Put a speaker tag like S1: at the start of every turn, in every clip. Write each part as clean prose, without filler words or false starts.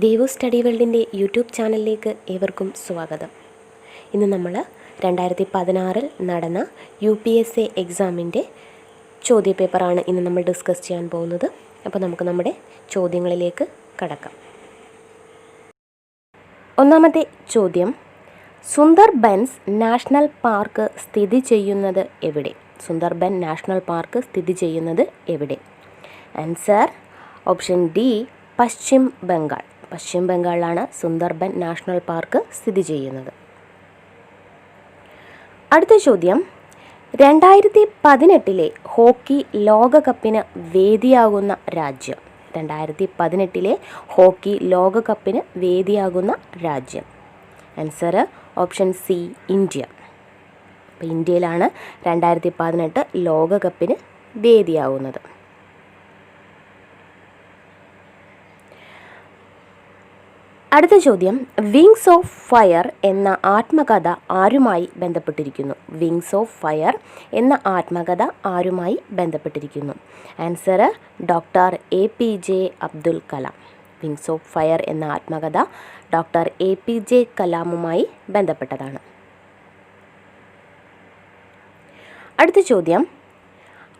S1: Devu study വേൾഡിൻ്റെ YouTube ചാനലിലേക്ക് ഏവർക്കും സ്വാഗതം. ഇന്ന് നമ്മൾ 2016 നടന്ന UPSC എക്സാമിൻ്റെ ചോദ്യപേപ്പറാണ് ഇന്ന് നമ്മൾ ഡിസ്കസ് ചെയ്യാൻ പോകുന്നത്. അപ്പോൾ നമുക്ക് നമ്മുടെ ചോദ്യങ്ങളിലേക്ക് കടക്കാം. ഒന്നാമത്തെ ചോദ്യം, സുന്ദർബൻസ് നാഷണൽ പാർക്ക് സ്ഥിതി ചെയ്യുന്നത് എവിടെ? സുന്ദർബൻ നാഷണൽ പാർക്ക് സ്ഥിതി ചെയ്യുന്നത് എവിടെ? Answer option D, Paschim Bengal. Paschim ബംഗാളിലാണ് സുന്ദർബൻ നാഷണൽ പാർക്ക് സ്ഥിതി ചെയ്യുന്നത്. അടുത്ത ചോദ്യം, 2018 ഹോക്കി ലോകകപ്പിന് വേദിയാകുന്ന രാജ്യം. 2018 ഹോക്കി ലോകകപ്പിന് വേദിയാകുന്ന രാജ്യം. Answer option C, India. അപ്പോൾ ഇന്ത്യയിലാണ് 2018 ലോകകപ്പിന് വേദിയാകുന്നത്. അടുത്ത ചോദ്യം, വിങ്സ് ഓഫ് ഫയർ എന്ന ആത്മകഥ ആരുമായി ബന്ധപ്പെട്ടിരിക്കുന്നു? വിങ്സ് ഓഫ് ഫയർ എന്ന ആത്മകഥ ആരുമായി ബന്ധപ്പെട്ടിരിക്കുന്നു? Answer doctor APJ Abdul Kalam. Wings of fire എന്ന ആത്മകഥ ഡോക്ടർ APJ കലാമുമായി ബന്ധപ്പെട്ടതാണ്. അടുത്ത ചോദ്യം,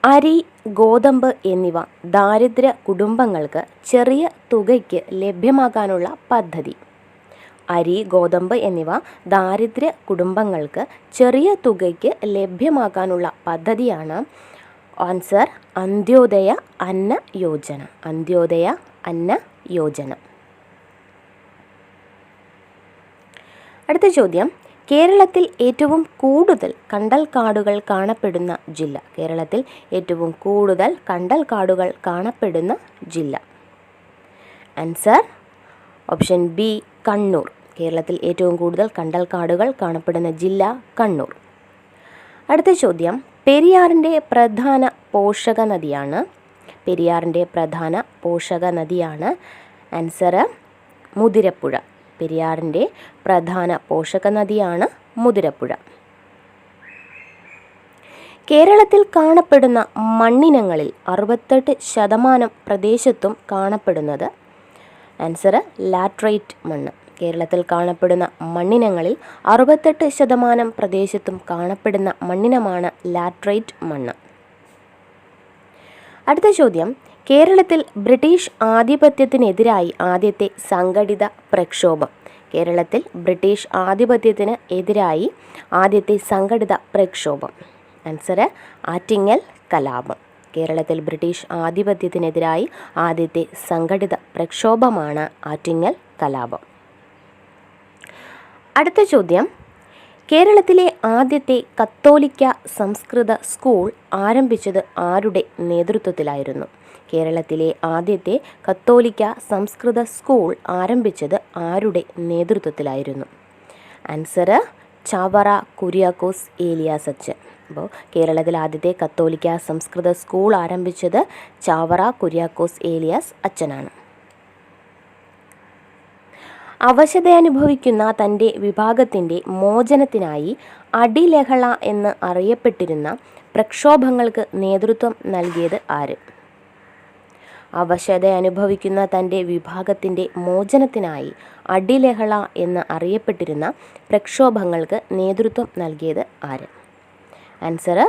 S1: അരി, ഗോതമ്പ് എന്നിവ ദാരിദ്ര്യ കുടുംബങ്ങൾക്ക് ചെറിയ തുകയ്ക്ക് ലഭ്യമാകാനുള്ള പദ്ധതി. അരി, ഗോതമ്പ് എന്നിവ ദാരിദ്ര്യ കുടുംബങ്ങൾക്ക് ചെറിയ തുകയ്ക്ക് ലഭ്യമാക്കാനുള്ള പദ്ധതിയാണ് ആൻസർ അന്ത്യോദയ അന്ന യോജന. അന്ത്യോദയ അന്ന യോജന. അടുത്ത ചോദ്യം, കേരളത്തിൽ ഏറ്റവും കൂടുതൽ കണ്ടൽക്കാടുകൾ കാണപ്പെടുന്ന ജില്ല. കേരളത്തിൽ ഏറ്റവും കൂടുതൽ കണ്ടൽക്കാടുകൾ കാണപ്പെടുന്ന ജില്ല. Answer option B, Kannur. കേരളത്തിൽ ഏറ്റവും കൂടുതൽ കണ്ടൽക്കാടുകൾ കാണപ്പെടുന്ന ജില്ല കണ്ണൂർ. അടുത്ത ചോദ്യം, പെരിയാറിൻ്റെ പ്രധാന പോഷക നദിയാണ്. പെരിയാറിൻ്റെ പ്രധാന പോഷക നദിയാണ് ആൻസർ മുതിരപ്പുഴ. പെരിയാറിൻ്റെ പ്രധാന പോഷക നദിയാണ് മുതിരപ്പുഴ. കേരളത്തിൽ കാണപ്പെടുന്ന മണ്ണിനങ്ങളിൽ 68% പ്രദേശത്തും കാണപ്പെടുന്നത് ആൻസർ ലാറ്ററൈറ്റ് മണ്ണ്. കേരളത്തിൽ കാണപ്പെടുന്ന മണ്ണിനങ്ങളിൽ 68% പ്രദേശത്തും കാണപ്പെടുന്ന മണ്ണിനമാണ് ലാറ്ററൈറ്റ് മണ്ണ്. അടുത്ത ചോദ്യം, കേരളത്തിൽ ബ്രിട്ടീഷ് ആധിപത്യത്തിനെതിരായി ആദ്യത്തെ സംഘടിത പ്രക്ഷോഭം. കേരളത്തിൽ ബ്രിട്ടീഷ് ആധിപത്യത്തിന് എതിരായി ആദ്യത്തെ സംഘടിത പ്രക്ഷോഭം. ആൻസർ ആറ്റിങ്ങൽ കലാപം. കേരളത്തിൽ ബ്രിട്ടീഷ് ആധിപത്യത്തിനെതിരായി ആദ്യത്തെ സംഘടിത പ്രക്ഷോഭമാണ് ആറ്റിങ്ങൽ കലാപം. അടുത്ത ചോദ്യം, കേരളത്തിലെ ആദ്യത്തെ കത്തോലിക്ക സംസ്കൃത സ്കൂൾ ആരംഭിച്ചത് ആരുടെ നേതൃത്വത്തിലായിരുന്നു? കേരളത്തിലെ ആദ്യത്തെ കത്തോലിക്ക സംസ്കൃത സ്കൂൾ ആരംഭിച്ചത് ആരുടെ നേതൃത്വത്തിലായിരുന്നു? ആൻസർ ചാവറ കുര്യാക്കോസ് ഏലിയാസ് അച്ഛൻ. അപ്പോൾ കേരളത്തിൽ ആദ്യത്തെ കത്തോലിക്ക സംസ്കൃത സ്കൂൾ ആരംഭിച്ചത് ചാവറ കുര്യാക്കോസ് ഏലിയാസ് അച്ഛനാണ്. അവശതയനുഭവിക്കുന്ന തൻ്റെ വിഭാഗത്തിൻ്റെ മോചനത്തിനായി അടിലഹള എന്ന് അറിയപ്പെട്ടിരുന്ന പ്രക്ഷോഭങ്ങൾക്ക് നേതൃത്വം നൽകിയത് ആര്? അവശതയനുഭവിക്കുന്ന തൻ്റെ വിഭാഗത്തിൻ്റെ മോചനത്തിനായി അടിലഹള എന്ന് അറിയപ്പെട്ടിരുന്ന പ്രക്ഷോഭങ്ങൾക്ക് നേതൃത്വം നൽകിയത് ആര്? ആൻസർ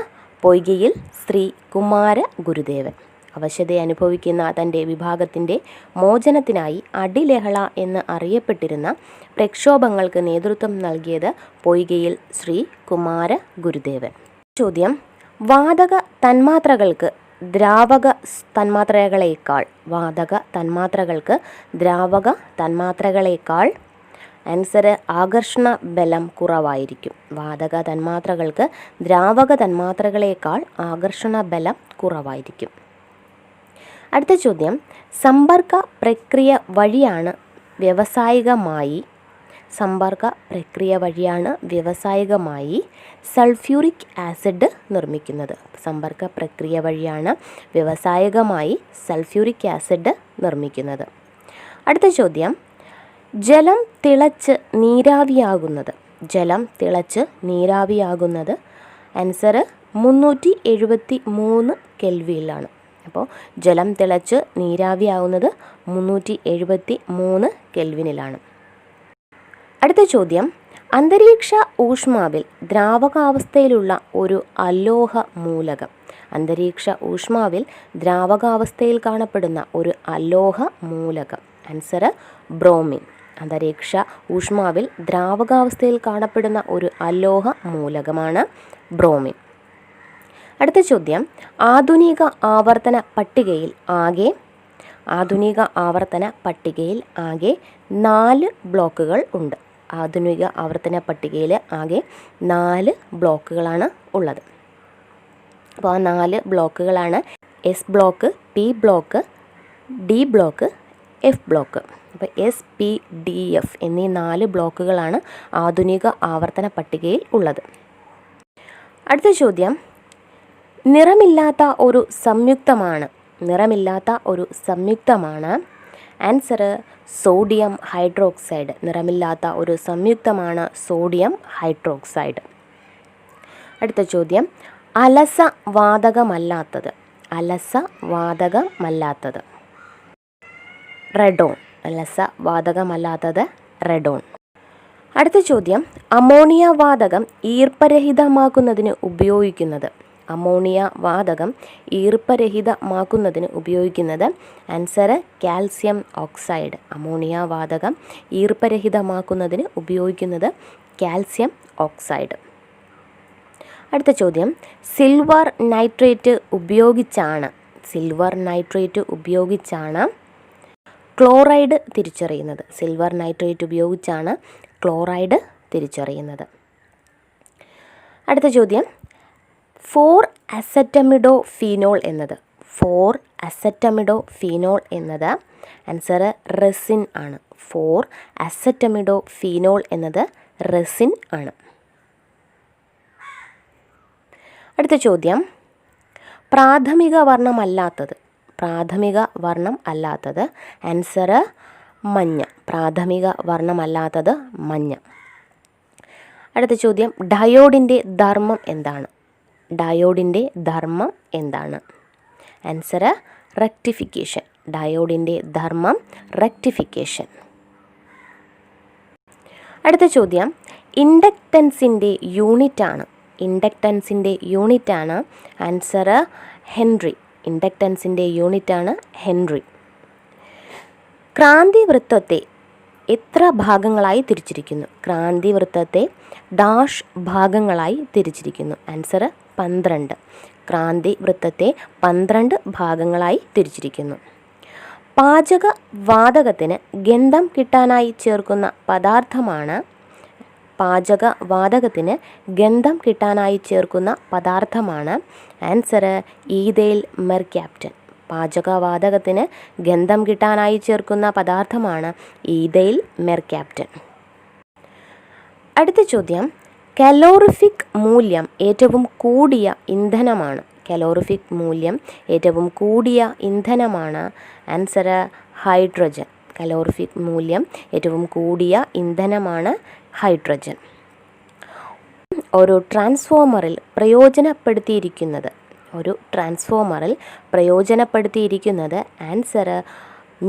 S1: പൊയ്കയിൽ ശ്രീ കുമാര ഗുരുദേവൻ. അവശതയനുഭവിക്കുന്ന തൻ്റെ വിഭാഗത്തിൻ്റെ മോചനത്തിനായി അടിലഹള എന്ന് അറിയപ്പെട്ടിരുന്ന പ്രക്ഷോഭങ്ങൾക്ക് നേതൃത്വം നൽകിയത് പൊയ്കയിൽ ശ്രീ കുമാര ഗുരുദേവൻ. ചോദ്യം, വാതക തന്മാത്രകൾക്ക് ദ്രാവക തന്മാത്രകളേക്കാൾ ആൻസർ ആകർഷണ ബലം കുറവായിരിക്കും. വാതക തന്മാത്രകൾക്ക് ദ്രാവക തന്മാത്രകളേക്കാൾ ആകർഷണ ബലം കുറവായിരിക്കും. അടുത്ത ചോദ്യം, സമ്പർക്ക പ്രക്രിയ വഴിയാണ് വ്യാവസായികമായി സൾഫ്യൂരിക് ആസിഡ് നിർമ്മിക്കുന്നത്. സമ്പർക്ക പ്രക്രിയ വഴിയാണ് വ്യാവസായികമായി സൾഫ്യൂരിക് ആസിഡ് നിർമ്മിക്കുന്നത്. അടുത്ത ചോദ്യം, ജലം തിളച്ച് നീരാവിയാകുന്നത് ആൻസർ 373 കെൽവിനിലാണ്. അപ്പോൾ ജലം തിളച്ച് നീരാവിയാവുന്നത് 373 കെൽവിനിലാണ്. അടുത്ത ചോദ്യം, അന്തരീക്ഷ ഊഷ്മാവിൽ ദ്രാവകാവസ്ഥയിലുള്ള ഒരു അലോഹ മൂലകം. അന്തരീക്ഷ ഊഷ്മാവിൽ ദ്രാവകാവസ്ഥയിൽ കാണപ്പെടുന്ന ഒരു അലോഹ മൂലകം. Answer bromine. അന്തരീക്ഷ ഊഷ്മാവിൽ ദ്രാവകാവസ്ഥയിൽ കാണപ്പെടുന്ന ഒരു അലോഹ മൂലകമാണ് ബ്രോമിൻ. അടുത്ത ചോദ്യം, ആധുനിക ആവർത്തന പട്ടികയിൽ ആകെ 4 ബ്ലോക്കുകൾ ഉണ്ട്. ആധുനിക ആവർത്തന പട്ടികയിൽ ആകെ 4 ബ്ലോക്കുകളാണ് ഉള്ളത്. അപ്പോൾ ആ 4 ബ്ലോക്കുകളാണ് S block, P block, D block, F block. അപ്പോൾ എസ്, പി, ഡി, എഫ് എന്നീ 4 ബ്ലോക്കുകളാണ് ആധുനിക ആവർത്തന പട്ടികയിൽ ഉള്ളത്. അടുത്ത ചോദ്യം, നിറമില്ലാത്ത ഒരു സംയുക്തമാണ്. Answer sodium hydroxide. നിറമില്ലാത്ത ഒരു സംയുക്തമാണ് സോഡിയം ഹൈഡ്രോക്സൈഡ്. അടുത്ത ചോദ്യം, അലസവാതകമല്ലാത്തത്. റെഡോൺ. അലസവാതകമല്ലാത്തത് റെഡോൺ. അടുത്ത ചോദ്യം, അമോണിയ വാതകം ഈർപ്പരഹിതമാക്കുന്നതിന് ഉപയോഗിക്കുന്നത്. Answer calcium oxide. അമോണിയ വാതകം ഈർപ്പരഹിതമാക്കുന്നതിന് ഉപയോഗിക്കുന്നത് കാൽസ്യം ഓക്സൈഡ്. അടുത്ത ചോദ്യം, സിൽവർ നൈട്രേറ്റ് ഉപയോഗിച്ചാണ് ക്ലോറൈഡ് തിരിച്ചറിയുന്നത്. സിൽവർ നൈട്രേറ്റ് ഉപയോഗിച്ചാണ് ക്ലോറൈഡ് തിരിച്ചറിയുന്നത്. അടുത്ത ചോദ്യം, 4-അസറ്റമിഡോഫീനോൾ എന്നത് ആൻസർ റെസിൻ ആണ്. 4-അസറ്റമിഡോഫീനോൾ എന്നത് റെസിൻ ആണ്. അടുത്ത ചോദ്യം, പ്രാഥമിക വർണ്ണം അല്ലാത്തത്. ആൻസർ മഞ്ഞ. പ്രാഥമിക വർണ്ണമല്ലാത്തത് മഞ്ഞ. അടുത്ത ചോദ്യം, ഡയോഡിൻ്റെ ധർമ്മം എന്താണ്? Answer rectification. ഡയോഡിൻ്റെ ധർമ്മം റെക്ടിഫിക്കേഷൻ. അടുത്ത ചോദ്യം, ഇൻഡക്റ്റൻസിൻ്റെ യൂണിറ്റാണ്. Answer Henry. ഇൻഡക്റ്റൻസിൻ്റെ യൂണിറ്റാണ് ഹെൻറി. ക്രാന്തിവൃത്തത്തെ എത്ര ഭാഗങ്ങളായി തിരിച്ചിരിക്കുന്നു? ക്രാന്തിവൃത്തത്തെ ഡാഷ് ഭാഗങ്ങളായി തിരിച്ചിരിക്കുന്നു. ആൻസർ 12. ക്രാന്തിവൃത്തത്തെ 12 ഭാഗങ്ങളായി തിരിച്ചിരിക്കുന്നു. പാചകവാതകത്തിന് ഗന്ധം കിട്ടാനായി ചേർക്കുന്ന പദാർത്ഥമാണ് ആൻസർ ഈഥൈൽ മെർക്യാപ്റ്റൻ. പാചകവാതകത്തിന് ഗന്ധം കിട്ടാനായി ചേർക്കുന്ന പദാർത്ഥമാണ് ഈഥൈൽ മെർക്യാപ്റ്റൻ. അടുത്ത ചോദ്യം, കലോറിഫിക് മൂല്യം ഏറ്റവും കൂടിയ ഇന്ധനമാണ്. Answer hydrogen. കലോറിഫിക് മൂല്യം ഏറ്റവും കൂടിയ ഇന്ധനമാണ് ഹൈഡ്രജൻ. ഒരു ട്രാൻസ്ഫോമറിൽ പ്രയോജനപ്പെടുത്തിയിരിക്കുന്നത് ആൻസർ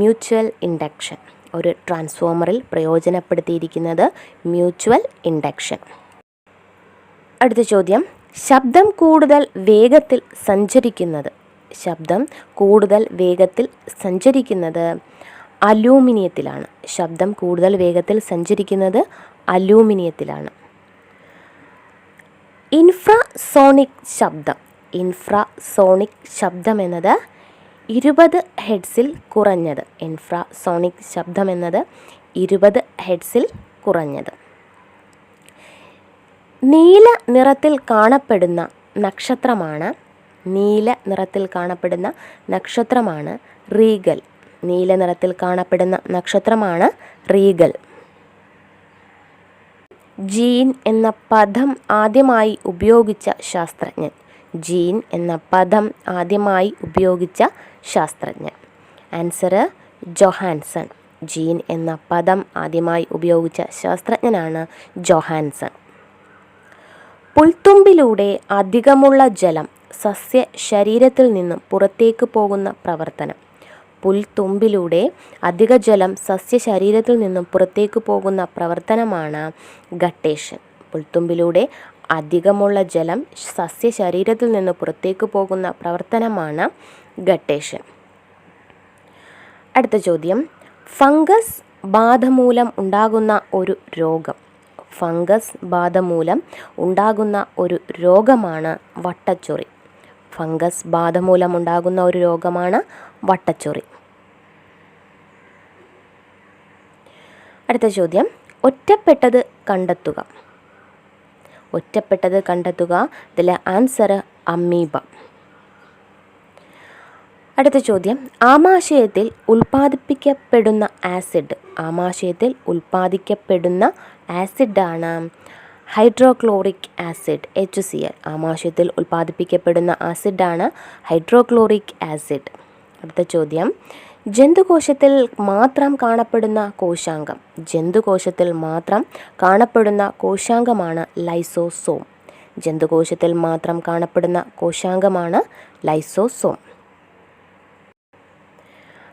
S1: മ്യൂച്വൽ ഇൻഡക്ഷൻ. ഒരു ട്രാൻസ്ഫോമറിൽ പ്രയോജനപ്പെടുത്തിയിരിക്കുന്നത് മ്യൂച്വൽ ഇൻഡക്ഷൻ. അടുത്ത ചോദ്യം, ശബ്ദം കൂടുതൽ വേഗത്തിൽ സഞ്ചരിക്കുന്നത് അലൂമിനിയത്തിലാണ്. ശബ്ദം കൂടുതൽ വേഗത്തിൽ സഞ്ചരിക്കുന്നത് അലൂമിനിയത്തിലാണ്. ഇൻഫ്രാസോണിക് ശബ്ദം എന്നത് 20 ഹെർട്സിൽ കുറഞ്ഞത്. ഇൻഫ്രാസോണിക് ശബ്ദം എന്നത് 20 ഹെർട്സിൽ കുറഞ്ഞത്. നീല നിറത്തിൽ കാണപ്പെടുന്ന നക്ഷത്രമാണ് റീഗൽ. നീല നിറത്തിൽ കാണപ്പെടുന്ന നക്ഷത്രമാണ് റീഗൽ. ജീൻ എന്ന പദം ആദ്യമായി ഉപയോഗിച്ച ശാസ്ത്രജ്ഞൻ. Answer Johansson. ജീൻ എന്ന പദം ആദ്യമായി ഉപയോഗിച്ച ശാസ്ത്രജ്ഞനാണ് ജോഹാൻസൺ. പുൽത്തുമ്പിലൂടെ അധികമുള്ള ജലം സസ്യ ശരീരത്തിൽ നിന്നും പുറത്തേക്ക് പോകുന്ന പ്രവർത്തനം. പുൽത്തുമ്പിലൂടെ അധിക ജലം സസ്യ ശരീരത്തിൽ നിന്നും പുറത്തേക്ക് പോകുന്ന പ്രവർത്തനമാണ് ഗട്ടേഷൻ. പുൽത്തുമ്പിലൂടെ അധികമുള്ള ജലം സസ്യ ശരീരത്തിൽ നിന്ന് പുറത്തേക്ക് പോകുന്ന പ്രവർത്തനമാണ് ഗട്ടേഷൻ. അടുത്ത ചോദ്യം, ഫംഗസ് ബാധ മൂലം ഉണ്ടാകുന്ന ഒരു രോഗം. ഫംഗസ് ബാധ മൂലം ഉണ്ടാകുന്ന ഒരു രോഗമാണ് വട്ടച്ചൊറി. ഫംഗസ് ബാധ മൂലം ഉണ്ടാകുന്ന ഒരു രോഗമാണ് വട്ടച്ചൊറി. അടുത്ത ചോദ്യം, ഒറ്റപ്പെട്ടത് കണ്ടെത്തുക. ഒറ്റപ്പെട്ടത് കണ്ടെത്തുക. ഇതിലെ ആൻസർ അമീബ. അടുത്ത ചോദ്യം, ആമാശയത്തിൽ ഉൽപ്പാദിപ്പിക്കപ്പെടുന്ന ആസിഡ്. ആമാശയത്തിൽ ഉൽപ്പാദിക്കപ്പെടുന്ന ആസിഡാണ് ഹൈഡ്രോക്ലോറിക് ആസിഡ്, HCl. ആമാശയത്തിൽ ഉൽപ്പാദിപ്പിക്കപ്പെടുന്ന ആസിഡാണ് ഹൈഡ്രോക്ലോറിക് ആസിഡ്. അടുത്ത ചോദ്യം, ജന്തുകോശത്തിൽ മാത്രം കാണപ്പെടുന്ന കോശാംഗം. ജന്തുകോശത്തിൽ മാത്രം കാണപ്പെടുന്ന കോശാംഗമാണ് ലൈസോസോം. ജന്തുകോശത്തിൽ മാത്രം കാണപ്പെടുന്ന കോശാംഗമാണ് ലൈസോസോം.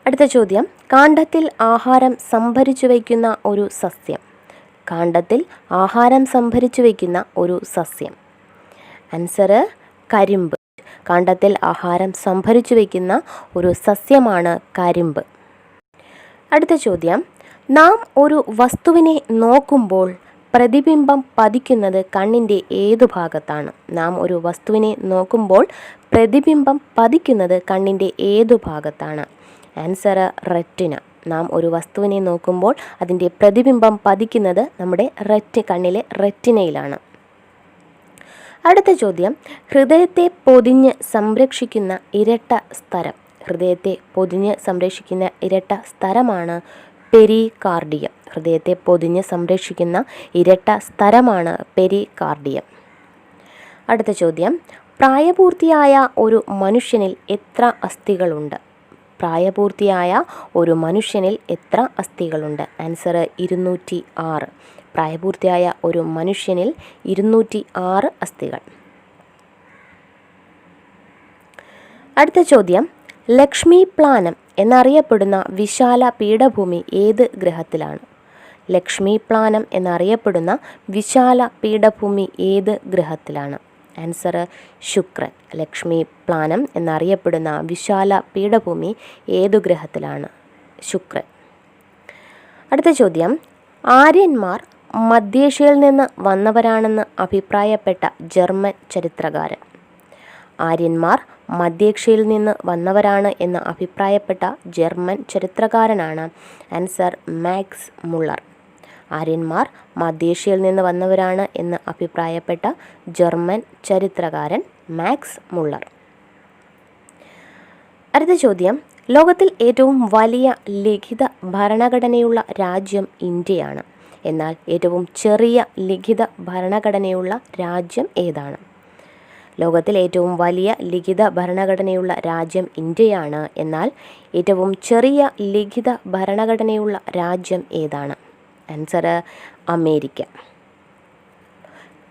S1: അടുത്ത ചോദ്യം, കാണ്ഡത്തിൽ ആഹാരം സംഭരിച്ചു വയ്ക്കുന്ന ഒരു സസ്യം. കാണ്ഡത്തിൽ ആഹാരം സംഭരിച്ചു വയ്ക്കുന്ന ഒരു സസ്യം. ആൻസർ കരിമ്പ്. കാണ്ഡത്തിൽ ആഹാരം സംഭരിച്ചു വയ്ക്കുന്ന ഒരു സസ്യമാണ് കരിമ്പ്. അടുത്ത ചോദ്യം, നാം ഒരു വസ്തുവിനെ നോക്കുമ്പോൾ പ്രതിബിംബം പതിക്കുന്നത് കണ്ണിൻ്റെ ഏതു ഭാഗത്താണ്? നാം ഒരു വസ്തുവിനെ നോക്കുമ്പോൾ പ്രതിബിംബം പതിക്കുന്നത് കണ്ണിൻ്റെ ഏതു ഭാഗത്താണ്? Answer retina. നാം ഒരു വസ്തുവിനെ നോക്കുമ്പോൾ അതിൻ്റെ പ്രതിബിംബം പതിക്കുന്നത് നമ്മുടെ കണ്ണിലെ റെറ്റിനയിലാണ്. അടുത്ത ചോദ്യം, ഹൃദയത്തെ പൊതിഞ്ഞ് സംരക്ഷിക്കുന്ന ഇരട്ട സ്തരം. ഹൃദയത്തെ പൊതിഞ്ഞ് സംരക്ഷിക്കുന്ന ഇരട്ട സ്തരമാണ് പെരികാർഡിയം. ഹൃദയത്തെ പൊതിഞ്ഞ് സംരക്ഷിക്കുന്ന ഇരട്ട സ്തരമാണ് പെരികാർഡിയം. അടുത്ത ചോദ്യം, പ്രായപൂർത്തിയായ ഒരു മനുഷ്യനിൽ എത്ര അസ്ഥികളുണ്ട്? പ്രായപൂർത്തിയായ ഒരു മനുഷ്യനിൽ എത്ര അസ്ഥികളുണ്ട്? ആൻസർ 206. പ്രായപൂർത്തിയായ ഒരു മനുഷ്യനിൽ 206 അസ്ഥികൾ. അടുത്ത ചോദ്യം, ലക്ഷ്മി പ്ലാനം എന്നറിയപ്പെടുന്ന വിശാല പീഠഭൂമി ഏത് ഗ്രഹത്തിലാണ്? ലക്ഷ്മി പ്ലാനം എന്നറിയപ്പെടുന്ന വിശാല പീഠഭൂമി ഏത് ഗ്രഹത്തിലാണ്? ആൻസർ ശുക്രൻ. ലക്ഷ്മി പ്ലാനം എന്നറിയപ്പെടുന്ന വിശാല പീഠഭൂമി ഏതു ഗ്രഹത്തിലാണ്? ശുക്രൻ. അടുത്ത ചോദ്യം, ആര്യന്മാർ മധ്യേഷ്യയിൽ നിന്ന് വന്നവരാണെന്ന് അഭിപ്രായപ്പെട്ട ജർമ്മൻ ചരിത്രകാരൻ. ആര്യന്മാർ മധ്യേഷ്യയിൽ നിന്ന് വന്നവരാണ് എന്ന് അഭിപ്രായപ്പെട്ട ജർമ്മൻ ചരിത്രകാരനാണ് ആൻസർ മാക്സ് മുള്ളർ. ആര്യന്മാർ മധ്യേഷ്യയിൽ നിന്ന് വന്നവരാണ് എന്ന് അഭിപ്രായപ്പെട്ട ജർമ്മൻ ചരിത്രകാരൻ മാക്സ് മുള്ളർ. അടുത്ത ചോദ്യം, ലോകത്തിൽ ഏറ്റവും വലിയ ലിഖിത ഭരണഘടനയുള്ള രാജ്യം ഇന്ത്യയാണ്. എന്നാൽ ഏറ്റവും ചെറിയ ലിഖിത ഭരണഘടനയുള്ള രാജ്യം ഏതാണ്? ലോകത്തിൽ ഏറ്റവും വലിയ ലിഖിത ഭരണഘടനയുള്ള രാജ്യം ഇന്ത്യയാണ്. എന്നാൽ ഏറ്റവും ചെറിയ ലിഖിത ഭരണഘടനയുള്ള രാജ്യം ഏതാണ്? Answer America.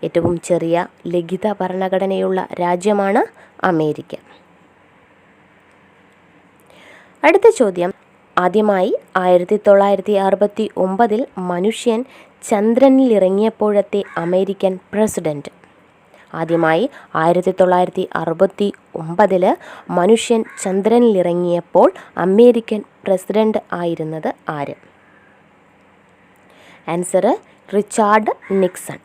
S1: ഏറ്റവും ചെറിയ ലിഖിത ഭരണഘടനയുള്ള രാജ്യമാണ് അമേരിക്ക. അടുത്ത ചോദ്യം, ആദ്യമായി 1969 മനുഷ്യൻ ചന്ദ്രനിലിറങ്ങിയപ്പോഴത്തെ അമേരിക്കൻ പ്രസിഡന്റ്. ആദ്യമായി 1969 മനുഷ്യൻ ചന്ദ്രനിലിറങ്ങിയപ്പോൾ അമേരിക്കൻ പ്രസിഡന്റ് ആയിരുന്നത് ആര്? Answer Richard Nixon.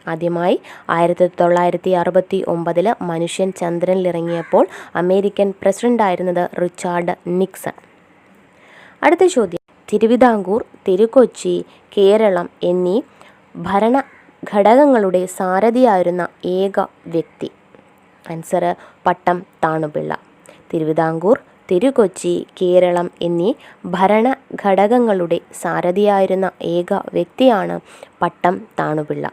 S1: ആദ്യമായി 1969 മനുഷ്യൻ ചന്ദ്രനിലിറങ്ങിയപ്പോൾ അമേരിക്കൻ പ്രസിഡന്റായിരുന്നത് റിച്ചാർഡ് നിക്സൺ. അടുത്ത ചോദ്യം, തിരുവിതാംകൂർ, തിരുക്കൊച്ചി, കേരളം എന്നീ ഭരണഘടകങ്ങളുടെ സാരഥിയായിരുന്ന ഏക വ്യക്തി. ആൻസർ പട്ടം താണുപിള്ള. തിരുവിതാംകൂർ, തിരുക്കൊച്ചി, കേരളം എന്നീ ഭരണഘടകങ്ങളുടെ സാരഥിയായിരുന്ന ഏക വ്യക്തിയാണ് പട്ടം താണുപിള്ള.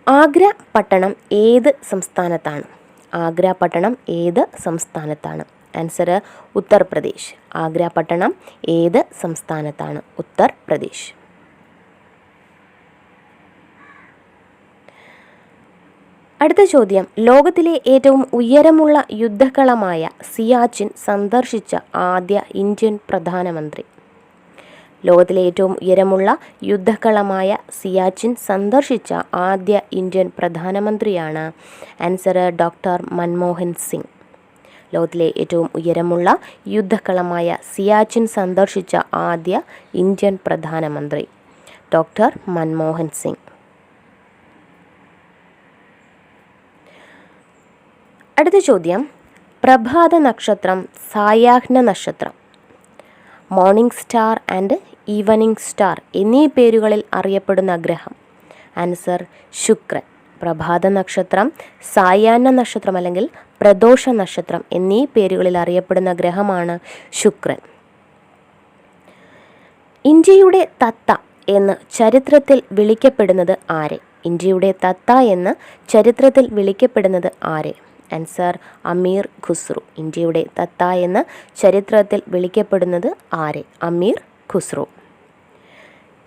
S1: ആഗ്ര പട്ടണം ഏത് സംസ്ഥാനത്താണ്? ആഗ്ര പട്ടണം ഏത് സംസ്ഥാനത്താണ്? ആൻസർ ഉത്തർപ്രദേശ്. ആഗ്ര പട്ടണം ഏത് സംസ്ഥാനത്താണ്? ഉത്തർപ്രദേശ്. അടുത്ത ചോദ്യം, ലോകത്തിലെ ഏറ്റവും ഉയരമുള്ള യുദ്ധക്കളമായ സിയാച്ചിൻ സന്ദർശിച്ച ആദ്യ ഇന്ത്യൻ പ്രധാനമന്ത്രി. ലോകത്തിലെ ഏറ്റവും ഉയരമുള്ള യുദ്ധക്കളമായ സിയാച്ചിൻ സന്ദർശിച്ച ആദ്യ ഇന്ത്യൻ പ്രധാനമന്ത്രിയാണ് ആൻസർ ഡോക്ടർ മൻമോഹൻ സിംഗ്. ലോകത്തിലെ ഏറ്റവും ഉയരമുള്ള യുദ്ധക്കളമായ സിയാച്ചിൻ സന്ദർശിച്ച ആദ്യ ഇന്ത്യൻ പ്രധാനമന്ത്രി ഡോക്ടർ മൻമോഹൻ സിംഗ്. അടുത്ത ചോദ്യം, പ്രഭാത നക്ഷത്രം, സായാഹ്ന നക്ഷത്രം, morning star and evening star എന്നീ പേരുകളിൽ അറിയപ്പെടുന്ന ഗ്രഹം. ആൻസർ ശുക്രൻ. പ്രഭാത നക്ഷത്രം, സായാഹ്ന നക്ഷത്രം അല്ലെങ്കിൽ പ്രദോഷ നക്ഷത്രം എന്നീ പേരുകളിൽ അറിയപ്പെടുന്ന ഗ്രഹമാണ് ശുക്രൻ. ഇന്ത്യയുടെ തത്ത എന്ന് ചരിത്രത്തിൽ വിളിക്കപ്പെടുന്നത് ആരെ? ഇന്ത്യയുടെ തത്ത എന്ന് ചരിത്രത്തിൽ വിളിക്കപ്പെടുന്നത് ആരെ? ആൻസർ അമീർ ഖുസ്രു. ഇന്ത്യയുടെ തത്ത എന്ന് ചരിത്രത്തിൽ വിളിക്കപ്പെടുന്നത് ആരെ? അമീർ ഖുസ്രു.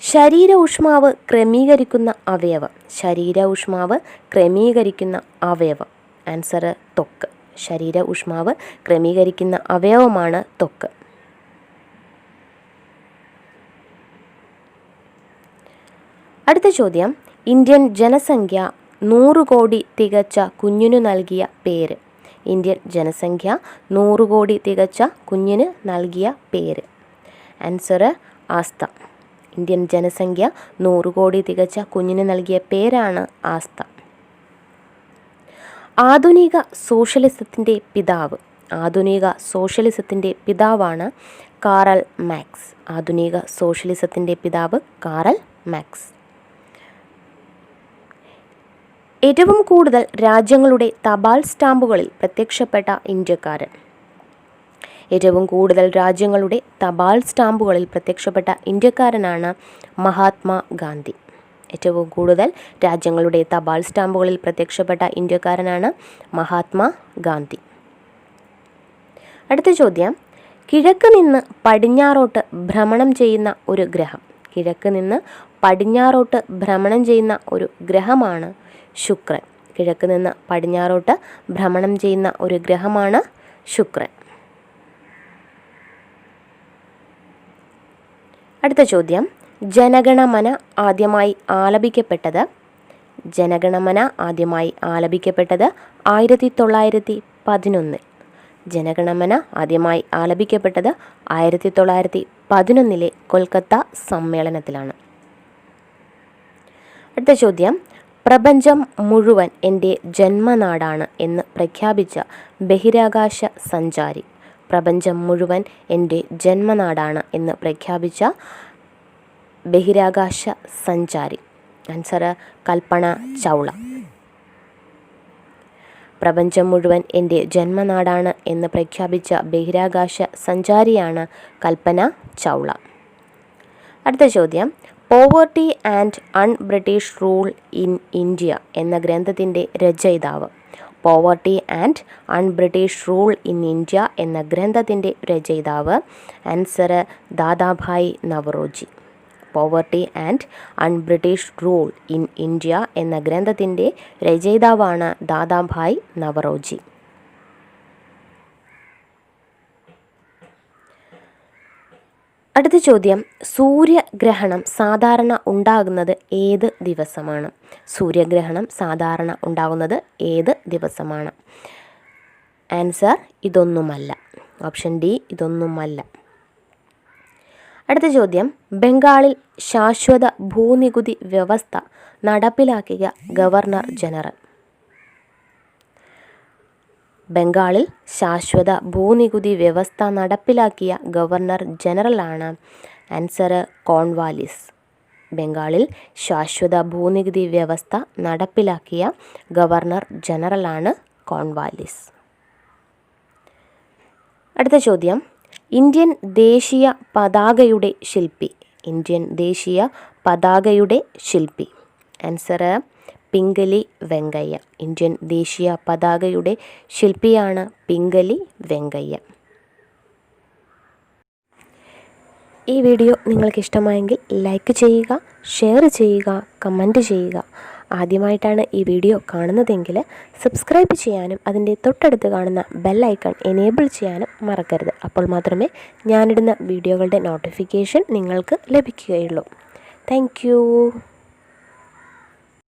S1: ശരീര ഊഷ്മാവ് ക്രമീകരിക്കുന്ന അവയവം. ശരീര ഊഷ്മാവ് ക്രമീകരിക്കുന്ന അവയവം. ആൻസർ ത്വക്ക്. ശരീര ഊഷ്മാവ് ക്രമീകരിക്കുന്ന അവയവമാണ് ത്വക്ക്. അടുത്ത ചോദ്യം, ഇന്ത്യൻ ജനസംഖ്യ 100 കോടി തികച്ച കുഞ്ഞിനു നൽകിയ പേര്. ഇന്ത്യൻ ജനസംഖ്യ 100 കോടി തികച്ച കുഞ്ഞിന് നൽകിയ പേര്. ആൻസർ ആസ്ത. ഇന്ത്യൻ ജനസംഖ്യ 100 കോടി തികച്ച കുഞ്ഞിന് നൽകിയ പേരാണ് ആസ്ത. ആധുനിക സോഷ്യലിസത്തിൻ്റെ പിതാവ്. ആധുനിക സോഷ്യലിസത്തിൻ്റെ പിതാവാണ് കാറൽ മാക്സ്. ആധുനിക സോഷ്യലിസത്തിൻ്റെ പിതാവ് കാറൽ മാക്സ്. ഏറ്റവും കൂടുതൽ രാജ്യങ്ങളുടെ തപാൽ സ്റ്റാമ്പുകളിൽ പ്രത്യക്ഷപ്പെട്ട ഇന്ത്യക്കാരൻ. ഏറ്റവും കൂടുതൽ രാജ്യങ്ങളുടെ തപാൽ സ്റ്റാമ്പുകളിൽ പ്രത്യക്ഷപ്പെട്ട ഇന്ത്യക്കാരനാണ് മഹാത്മാഗാന്ധി. ഏറ്റവും കൂടുതൽ രാജ്യങ്ങളുടെ തപാൽ സ്റ്റാമ്പുകളിൽ പ്രത്യക്ഷപ്പെട്ട ഇന്ത്യക്കാരനാണ് മഹാത്മാഗാന്ധി. അടുത്ത ചോദ്യം, കിഴക്ക് നിന്ന് പടിഞ്ഞാറോട്ട് ഭ്രമണം ചെയ്യുന്ന ഒരു ഗ്രഹം. കിഴക്ക് നിന്ന് പടിഞ്ഞാറോട്ട് ഭ്രമണം ചെയ്യുന്ന ഒരു ഗ്രഹമാണ് ശുക്രൻ. കിഴക്ക് നിന്ന് പടിഞ്ഞാറോട്ട് ഭ്രമണം ചെയ്യുന്ന ഒരു ഗ്രഹമാണ് ശുക്രൻ. അടുത്ത ചോദ്യം, ജനഗണമന ആദ്യമായി ആലപിക്കപ്പെട്ടത്. ജനഗണമന ആദ്യമായി ആലപിക്കപ്പെട്ടത് 1911. ജനഗണമന ആദ്യമായി ആലപിക്കപ്പെട്ടത് 1911 കൊൽക്കത്ത സമ്മേളനത്തിലാണ്. അടുത്ത ചോദ്യം, പ്രപഞ്ചം മുഴുവൻ എൻ്റെ ജന്മനാടാണ് എന്ന് പ്രഖ്യാപിച്ച ബഹിരാകാശ സഞ്ചാരി. പ്രപഞ്ചം മുഴുവൻ എൻ്റെ ജന്മനാടാണ് എന്ന് പ്രഖ്യാപിച്ച ബഹിരാകാശ സഞ്ചാരി. ആൻസർ കൽപ്പന ചൗള. പ്രപഞ്ചം മുഴുവൻ എൻ്റെ ജന്മനാടാണ് എന്ന് പ്രഖ്യാപിച്ച ബഹിരാകാശ സഞ്ചാരിയാണ് കൽപ്പന ചൗള. അടുത്ത ചോദ്യം, poverty and British rule in India എന്ന ഗ്രന്ഥത്തിൻ്റെ രചയിതാവ്. Poverty and British rule in India എന്ന ഗ്രന്ഥത്തിൻ്റെ രചയിതാവ് answer Dadabhai Naoroji. Poverty and British rule in India എന്ന ഗ്രന്ഥത്തിൻ്റെ രചയിതാവാണ് ദാദാഭായ് നവറോജി. അടുത്ത ചോദ്യം, സൂര്യഗ്രഹണം സാധാരണ ഉണ്ടാകുന്നത് ഏത് ദിവസമാണ്? സൂര്യഗ്രഹണം സാധാരണ ഉണ്ടാകുന്നത് ഏത് ദിവസമാണ്? ആൻസർ ഇതൊന്നുമല്ല. ഓപ്ഷൻ ഡി ഇതൊന്നുമല്ല. അടുത്ത ചോദ്യം, ബംഗാളിൽ ശാശ്വത ഭൂനികുതി വ്യവസ്ഥ നടപ്പിലാക്കിയ ഗവർണർ ജനറൽ. ബംഗാളിൽ ശാശ്വത ഭൂനികുതി വ്യവസ്ഥ നടപ്പിലാക്കിയ ഗവർണർ ജനറലാണ് ആൻസർ കോൺവാലിസ്. ബംഗാളിൽ ശാശ്വത ഭൂനികുതി വ്യവസ്ഥ നടപ്പിലാക്കിയ ഗവർണർ ജനറലാണ് കോൺവാലിസ്. അടുത്ത ചോദ്യം, ഇന്ത്യൻ ദേശീയ പതാകയുടെ ശില്പി. ഇന്ത്യൻ ദേശീയ പതാകയുടെ ശില്പി. ആൻസർ പിംഗലി വെങ്കയ്യ. ഇന്ത്യൻ ദേശീയ പതാകയുടെ ശില്പിയാണ് പിംഗലി വെങ്കയ്യ. ഈ വീഡിയോ നിങ്ങൾക്ക് ഇഷ്ടമായെങ്കിൽ ലൈക്ക് ചെയ്യുക, ഷെയർ ചെയ്യുക, കമൻറ്റ് ചെയ്യുക. ആദ്യമായിട്ടാണ് ഈ വീഡിയോ കാണുന്നതെങ്കിൽ സബ്സ്ക്രൈബ് ചെയ്യാനും അതിൻ്റെ തൊട്ടടുത്ത് കാണുന്ന ബെൽ ഐക്കൺ എനേബിൾ ചെയ്യാനും മറക്കരുത്. അപ്പോൾ മാത്രമേ ഞാനിടുന്ന വീഡിയോകളുടെ നോട്ടിഫിക്കേഷൻ നിങ്ങൾക്ക് ലഭിക്കുകയുള്ളൂ. താങ്ക്